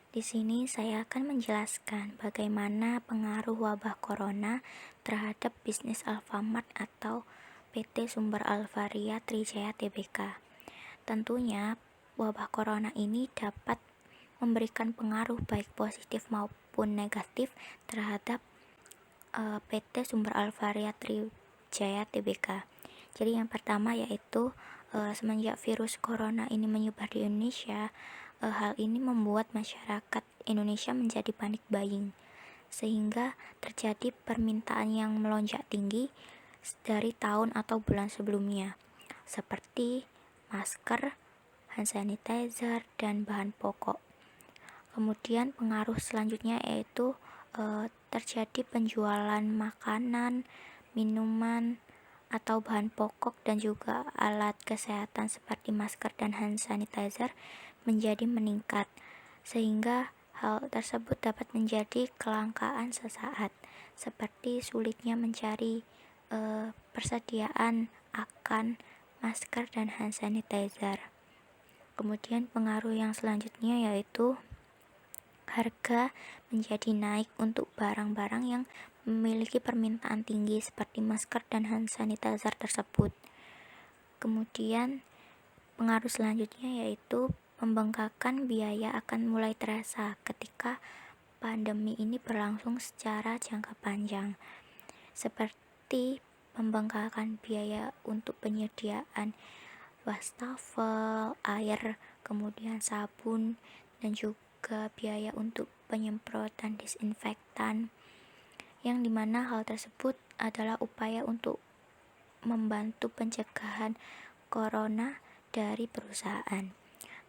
Di sini saya akan menjelaskan bagaimana pengaruh wabah corona terhadap bisnis Alfamart atau PT Sumber Alvaria Trijaya Tbk. Tentunya, wabah corona ini dapat memberikan pengaruh baik positif maupun negatif terhadap PT Sumber Alvaria Trijaya Tbk. Jadi yang pertama yaitu semenjak virus corona ini menyebar di Indonesia, hal ini membuat masyarakat Indonesia menjadi panik buying, sehingga terjadi permintaan yang melonjak tinggi dari tahun atau bulan sebelumnya, seperti masker, hand sanitizer, dan bahan pokok. Kemudian pengaruh selanjutnya yaitu terjadi penjualan makanan, minuman, atau bahan pokok dan juga alat kesehatan seperti masker dan hand sanitizer menjadi meningkat, sehingga hal tersebut dapat menjadi kelangkaan sesaat, seperti sulitnya mencari persediaan akan masker dan hand sanitizer. Kemudian pengaruh yang selanjutnya yaitu harga menjadi naik untuk barang-barang yang memiliki permintaan tinggi seperti masker dan hand sanitizer tersebut. Kemudian pengaruh selanjutnya yaitu pembengkakan biaya akan mulai terasa ketika pandemi ini berlangsung secara jangka panjang, seperti pembengkakan biaya untuk penyediaan wastafel, air, kemudian sabun, dan juga biaya untuk penyemprotan disinfektan, yang dimana hal tersebut adalah upaya untuk membantu pencegahan corona dari perusahaan.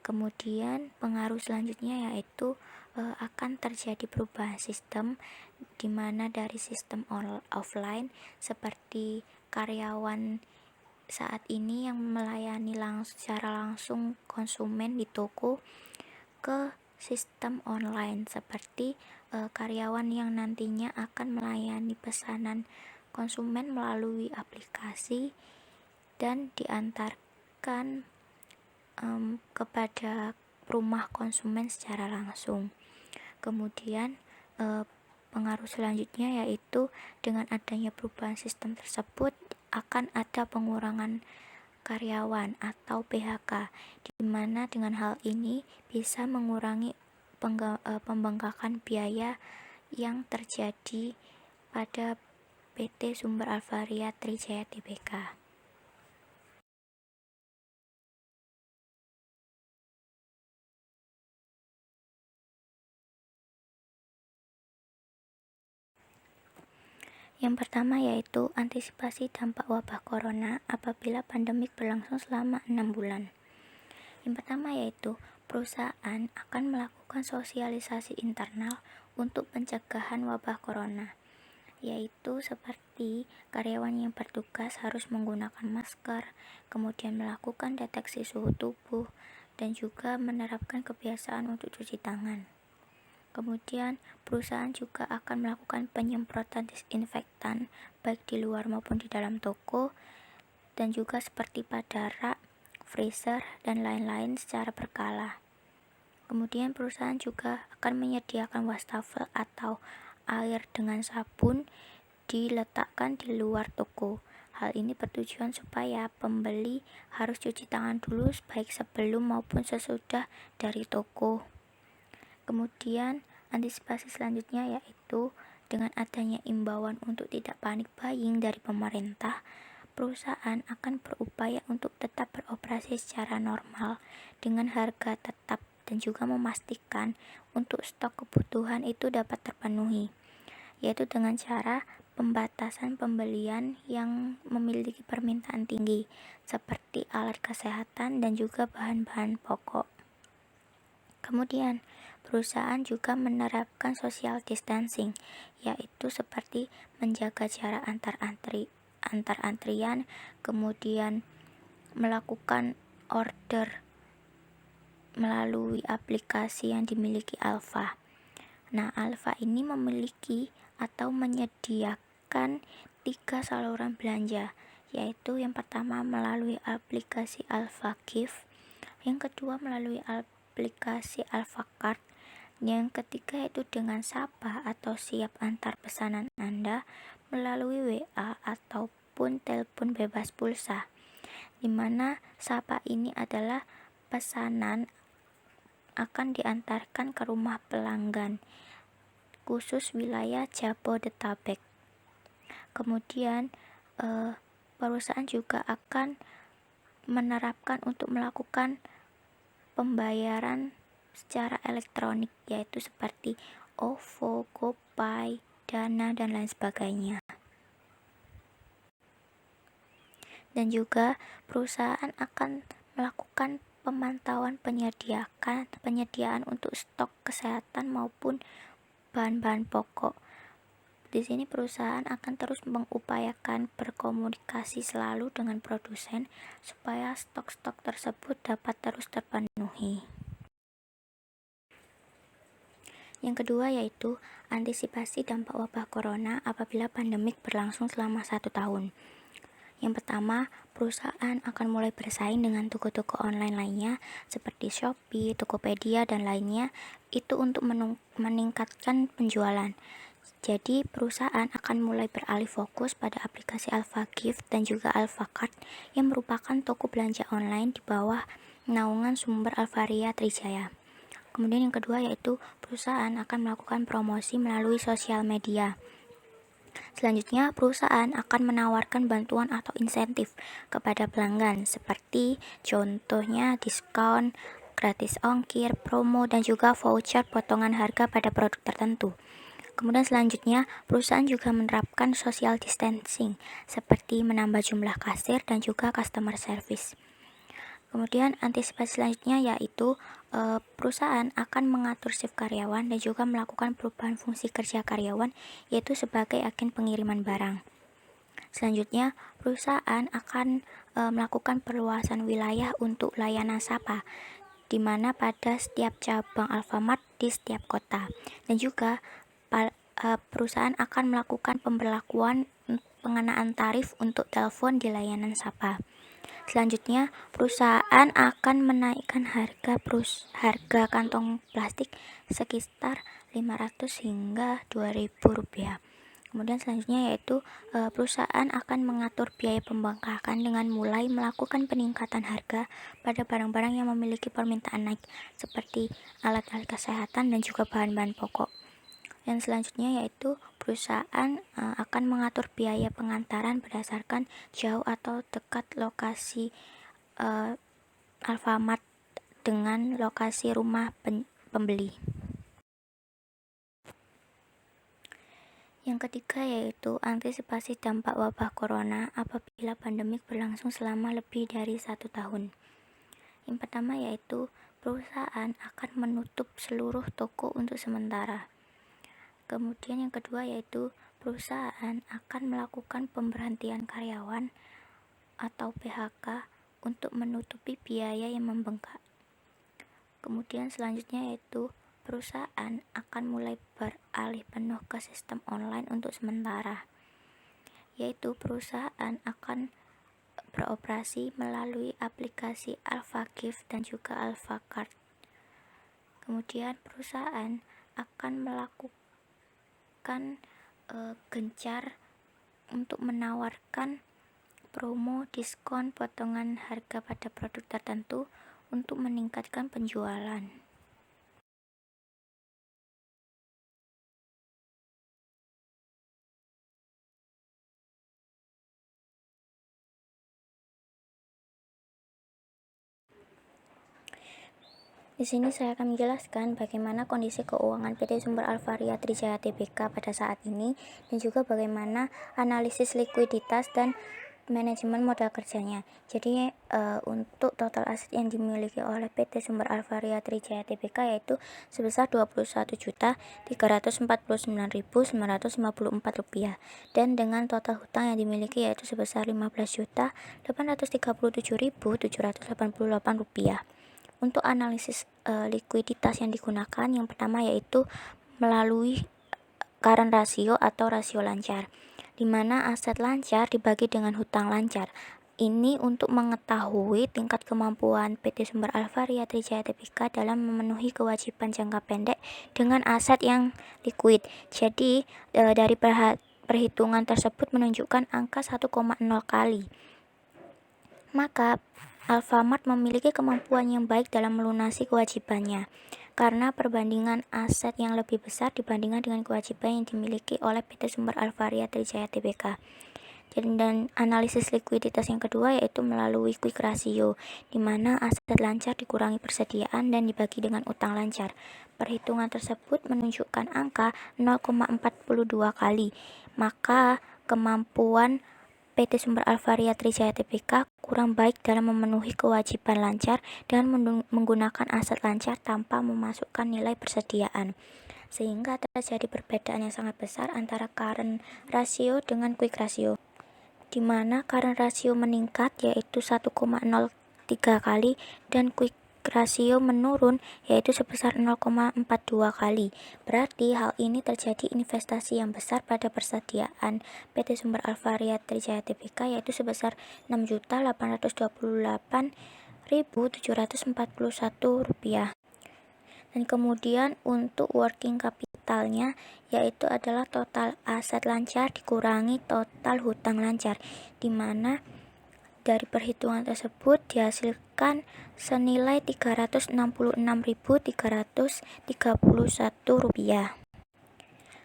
Kemudian pengaruh selanjutnya yaitu akan terjadi perubahan sistem, di mana dari sistem offline seperti karyawan saat ini yang melayani secara langsung konsumen di toko ke sistem online seperti karyawan yang nantinya akan melayani pesanan konsumen melalui aplikasi dan diantarkan kepada rumah konsumen secara langsung. Kemudian pengaruh selanjutnya yaitu dengan adanya perubahan sistem tersebut akan ada pengurangan karyawan atau PHK, di mana dengan hal ini bisa mengurangi pembengkakan biaya yang terjadi pada PT Sumber Alvaria Trijaya Tbk. Yang pertama yaitu antisipasi dampak wabah corona apabila pandemik berlangsung selama 6 bulan. Yang pertama yaitu perusahaan akan melakukan sosialisasi internal untuk pencegahan wabah corona, yaitu seperti karyawan yang bertugas harus menggunakan masker, kemudian melakukan deteksi suhu tubuh, dan juga menerapkan kebiasaan untuk cuci tangan. Kemudian perusahaan juga akan melakukan penyemprotan disinfektan baik di luar maupun di dalam toko, dan juga seperti pada rak, freezer, dan lain-lain secara berkala. Kemudian perusahaan juga akan menyediakan wastafel atau air dengan sabun diletakkan di luar toko. Hal ini bertujuan supaya pembeli harus cuci tangan dulu baik sebelum maupun sesudah dari toko. Kemudian antisipasi selanjutnya yaitu dengan adanya imbauan untuk tidak panik buying dari pemerintah, perusahaan akan berupaya untuk tetap beroperasi secara normal dengan harga tetap dan juga memastikan untuk stok kebutuhan itu dapat terpenuhi, yaitu dengan cara pembatasan pembelian yang memiliki permintaan tinggi seperti alat kesehatan dan juga bahan-bahan pokok. Kemudian, perusahaan juga menerapkan social distancing, yaitu seperti menjaga jarak antar antrian, kemudian melakukan order melalui aplikasi yang dimiliki Alfa. Nah, Alfa ini memiliki atau menyediakan 3 saluran belanja, yaitu yang pertama melalui aplikasi Alfa Gift, yang kedua melalui aplikasi Alfacart, Yang ketiga yaitu dengan sapa atau siap antar pesanan Anda melalui WA ataupun telepon bebas pulsa, di mana sapa ini adalah pesanan akan diantarkan ke rumah pelanggan khusus wilayah Jabodetabek. Kemudian perusahaan juga akan menerapkan untuk melakukan pembayaran secara elektronik, yaitu seperti OVO, GoPay, Dana, dan lain sebagainya. Dan juga perusahaan akan melakukan pemantauan penyediaan untuk stok kesehatan maupun bahan-bahan pokok. Di sini perusahaan akan terus mengupayakan berkomunikasi selalu dengan produsen supaya stok-stok tersebut dapat terus terpenuhi. Yang kedua yaitu antisipasi dampak wabah corona apabila pandemik berlangsung selama 1 tahun. Yang pertama, perusahaan akan mulai bersaing dengan toko-toko online lainnya seperti Shopee, Tokopedia, dan lainnya, itu untuk meningkatkan penjualan. Jadi, perusahaan akan mulai beralih fokus pada aplikasi Alfagift dan juga Alfacart yang merupakan toko belanja online di bawah naungan sumber Alvaria Trijaya. Kemudian yang kedua yaitu perusahaan akan melakukan promosi melalui sosial media. Selanjutnya, perusahaan akan menawarkan bantuan atau insentif kepada pelanggan seperti contohnya diskon, gratis ongkir, promo, dan juga voucher potongan harga pada produk tertentu. Kemudian selanjutnya, perusahaan juga menerapkan social distancing seperti menambah jumlah kasir dan juga customer service. Kemudian antisipasi selanjutnya yaitu perusahaan akan mengatur shift karyawan dan juga melakukan perubahan fungsi kerja karyawan, yaitu sebagai agen pengiriman barang. Selanjutnya, perusahaan akan melakukan perluasan wilayah untuk layanan sapa, di mana pada setiap cabang Alfamart di setiap kota. Dan juga perusahaan akan melakukan pemberlakuan pengenaan tarif untuk telepon di layanan sapa. Selanjutnya, perusahaan akan menaikkan harga kantong plastik sekitar 500 hingga 2.000 rupiah. Kemudian selanjutnya yaitu perusahaan akan mengatur biaya pembengkakan dengan mulai melakukan peningkatan harga pada barang-barang yang memiliki permintaan naik seperti alat-alat kesehatan dan juga bahan-bahan pokok. Yang selanjutnya yaitu perusahaan akan mengatur biaya pengantaran berdasarkan jauh atau dekat lokasi Alfamart dengan lokasi rumah pembeli. Yang ketiga yaitu antisipasi dampak wabah corona apabila pandemik berlangsung selama lebih dari 1 tahun. Yang pertama yaitu perusahaan akan menutup seluruh toko untuk sementara. Kemudian yang kedua yaitu perusahaan akan melakukan pemberhentian karyawan atau PHK untuk menutupi biaya yang membengkak. Kemudian selanjutnya yaitu perusahaan akan mulai beralih penuh ke sistem online untuk sementara, yaitu perusahaan akan beroperasi melalui aplikasi Alfagift dan juga Alfacart. Kemudian perusahaan akan melakukan gencar untuk menawarkan promo, diskon, potongan harga pada produk tertentu untuk meningkatkan penjualan. Di sini saya akan menjelaskan bagaimana kondisi keuangan PT Sumber Alvaria Trijaya Tbk pada saat ini dan juga bagaimana analisis likuiditas dan manajemen modal kerjanya. Jadi untuk total aset yang dimiliki oleh PT Sumber Alvaria Trijaya Tbk yaitu sebesar Rp21.349.954 dan dengan total hutang yang dimiliki yaitu sebesar Rp15.837.788. Untuk analisis likuiditas yang digunakan, yang pertama yaitu melalui current ratio atau rasio lancar, di mana aset lancar dibagi dengan hutang lancar. ini untuk mengetahui tingkat kemampuan PT Sumber Alvaria Trijaya Tbk dalam memenuhi kewajiban jangka pendek dengan aset yang likuid. Jadi, dari perhitungan tersebut menunjukkan angka 1,0 kali. Maka, Alfamart memiliki kemampuan yang baik dalam melunasi kewajibannya, karena perbandingan aset yang lebih besar dibandingkan dengan kewajiban yang dimiliki oleh PT Sumber Alvaria Trijaya Tbk. Dan analisis likuiditas yang kedua yaitu melalui quick ratio, di mana aset lancar dikurangi persediaan dan dibagi dengan utang lancar. Perhitungan tersebut menunjukkan angka 0,42 kali. Maka kemampuan PT Sumber Alvaria Trijaya Tbk kurang baik dalam memenuhi kewajiban lancar dengan menggunakan aset lancar tanpa memasukkan nilai persediaan, sehingga terjadi perbedaan yang sangat besar antara current ratio dengan quick ratio, di mana current ratio meningkat yaitu 1,03 kali dan quick ratio menurun yaitu sebesar 0,42 kali. Berarti hal ini terjadi investasi yang besar pada persediaan PT Sumber Alvaria Trijaya Tbk yaitu sebesar Rp6.828.741. Dan kemudian untuk working capitalnya yaitu adalah total aset lancar dikurangi total hutang lancar, di mana dari perhitungan tersebut dihasilkan senilai Rp366.331.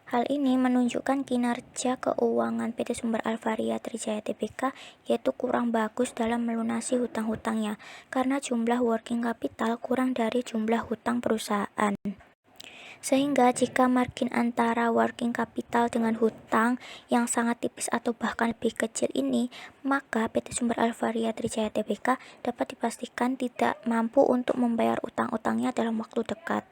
Hal ini menunjukkan kinerja keuangan PT Sumber Alvaria Trijaya Tbk yaitu kurang bagus dalam melunasi hutang-hutangnya karena jumlah working capital kurang dari jumlah hutang perusahaan. Sehingga jika margin antara working capital dengan hutang yang sangat tipis atau bahkan lebih kecil ini, maka PT Sumber Alvaria Trijaya Tbk dapat dipastikan tidak mampu untuk membayar utang-utangnya dalam waktu dekat.